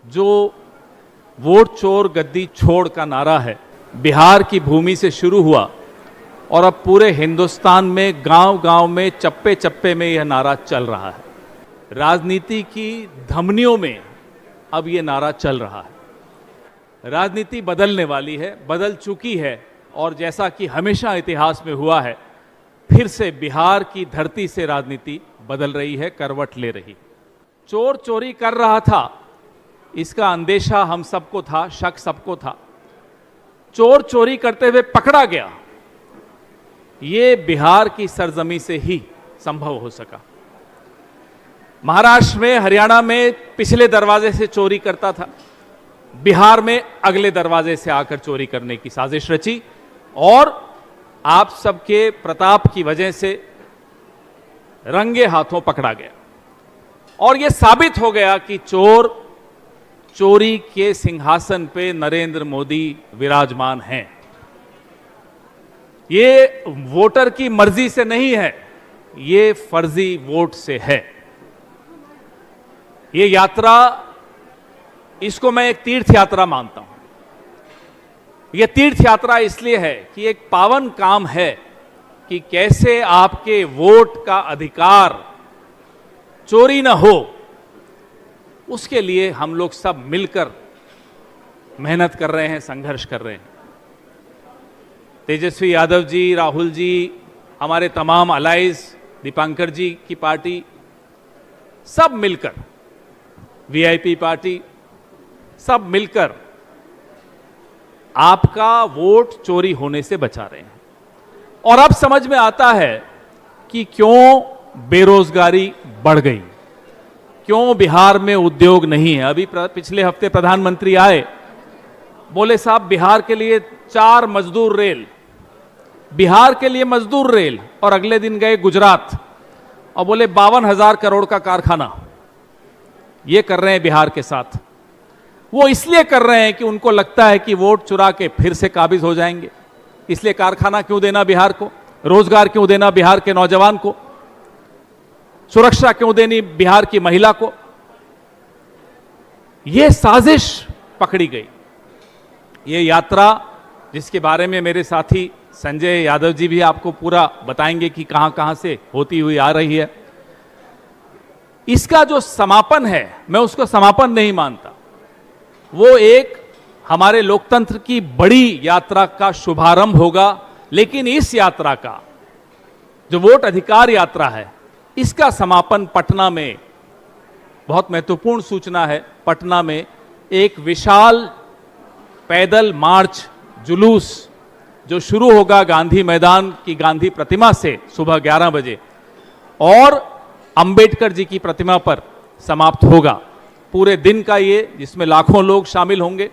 जो वोट चोर गद्दी छोड़ का नारा है, बिहार की भूमि से शुरू हुआ और अब पूरे हिंदुस्तान में गांव-गांव में चप्पे चप्पे में यह नारा चल रहा है। राजनीति की धमनियों में अब ये नारा चल रहा है। राजनीति बदलने वाली है, बदल चुकी है और जैसा कि हमेशा इतिहास में हुआ है, फिर से बिहार की धरती से राजनीति बदल रही है, करवट ले रही। चोर चोरी कर रहा था, इसका अंदेशा हम सबको था, शक सबको था। चोर चोरी करते हुए पकड़ा गया, ये बिहार की सरजमी से ही संभव हो सका। महाराष्ट्र में, हरियाणा में पिछले दरवाजे से चोरी करता था, बिहार में अगले दरवाजे से आकर चोरी करने की साजिश रची और आप सबके प्रताप की वजह से रंगे हाथों पकड़ा गया। और यह साबित हो गया कि चोर चोरी के सिंहासन पे नरेंद्र मोदी विराजमान हैं। ये वोटर की मर्जी से नहीं है, ये फर्जी वोट से है। ये यात्रा, इसको मैं एक तीर्थ यात्रा मानता हूं। यह तीर्थ यात्रा इसलिए है कि एक पावन काम है कि कैसे आपके वोट का अधिकार चोरी न हो, उसके लिए हम लोग सब मिलकर मेहनत कर रहे हैं, संघर्ष कर रहे हैं। तेजस्वी यादव जी, राहुल जी, हमारे तमाम अलाइज, दीपांकर जी की पार्टी, सब मिलकर, वीआईपी पार्टी, सब मिलकर आपका वोट चोरी होने से बचा रहे हैं। और अब समझ में आता है कि क्यों बेरोजगारी बढ़ गई, क्यों बिहार में उद्योग नहीं है। अभी पिछले हफ्ते प्रधानमंत्री आए, बोले साहब बिहार के लिए 4 मजदूर रेल, बिहार के लिए मजदूर रेल, और अगले दिन गए गुजरात और बोले 52,000 करोड़ का कारखाना ये कर रहे हैं बिहार के साथ। वो इसलिए कर रहे हैं कि उनको लगता है कि वोट चुरा के फिर से काबिज हो जाएंगे, इसलिए कारखाना क्यों देना बिहार को, रोजगार क्यों देना बिहार के नौजवान को, सुरक्षा क्यों देनी बिहार की महिला को। यह साजिश पकड़ी गई। ये यात्रा, जिसके बारे में मेरे साथी संजय यादव जी भी आपको पूरा बताएंगे कि कहां कहां से होती हुई आ रही है, इसका जो समापन है, मैं उसको समापन नहीं मानता, वो एक हमारे लोकतंत्र की बड़ी यात्रा का शुभारंभ होगा। लेकिन इस यात्रा का जो वोट अधिकार यात्रा है, इसका समापन पटना में, बहुत महत्वपूर्ण सूचना है, पटना में एक विशाल पैदल मार्च, जुलूस जो शुरू होगा गांधी मैदान की गांधी प्रतिमा से सुबह 11 बजे और अंबेडकर जी की प्रतिमा पर समाप्त होगा। पूरे दिन का ये, जिसमें लाखों लोग शामिल होंगे।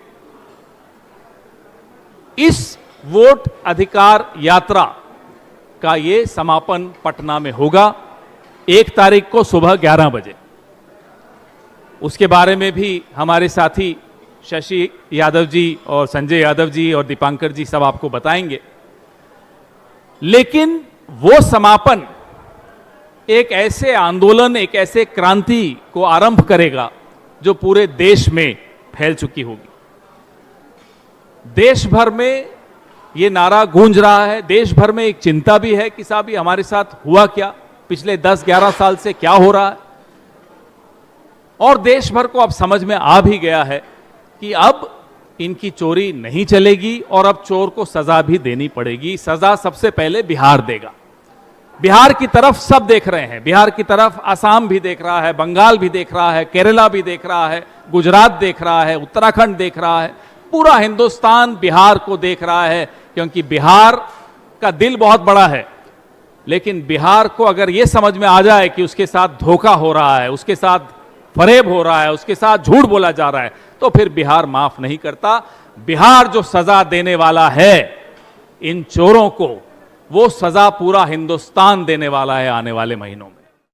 इस वोट अधिकार यात्रा का ये समापन पटना में होगा 1 तारीख को सुबह 11 बजे। उसके बारे में भी हमारे साथी शशि यादव जी और संजय यादव जी और दीपांकर जी सब आपको बताएंगे। लेकिन वो समापन एक ऐसे आंदोलन, एक ऐसे क्रांति को आरंभ करेगा जो पूरे देश में फैल चुकी होगी। देश भर में ये नारा गूंज रहा है, देश भर में एक चिंता भी है कि साहब ये हमारे साथ हुआ क्या, पिछले 10-11 साल से क्या हो रहा है। और देश भर को अब समझ में आ भी गया है कि अब इनकी चोरी नहीं चलेगी और अब चोर को सजा भी देनी पड़ेगी। सजा सबसे पहले बिहार देगा। बिहार की तरफ सब देख रहे हैं, बिहार की तरफ असम भी देख रहा है, बंगाल भी देख रहा है, केरला भी देख रहा है, गुजरात देख रहा है, उत्तराखंड देख रहा है, पूरा हिंदुस्तान बिहार को देख रहा है। क्योंकि बिहार का दिल बहुत बड़ा है, लेकिन बिहार को अगर यह समझ में आ जाए कि उसके साथ धोखा हो रहा है, उसके साथ फरेब हो रहा है, उसके साथ झूठ बोला जा रहा है, तो फिर बिहार माफ नहीं करता। बिहार जो सजा देने वाला है इन चोरों को, वो सजा पूरा हिंदुस्तान देने वाला है आने वाले महीनों में।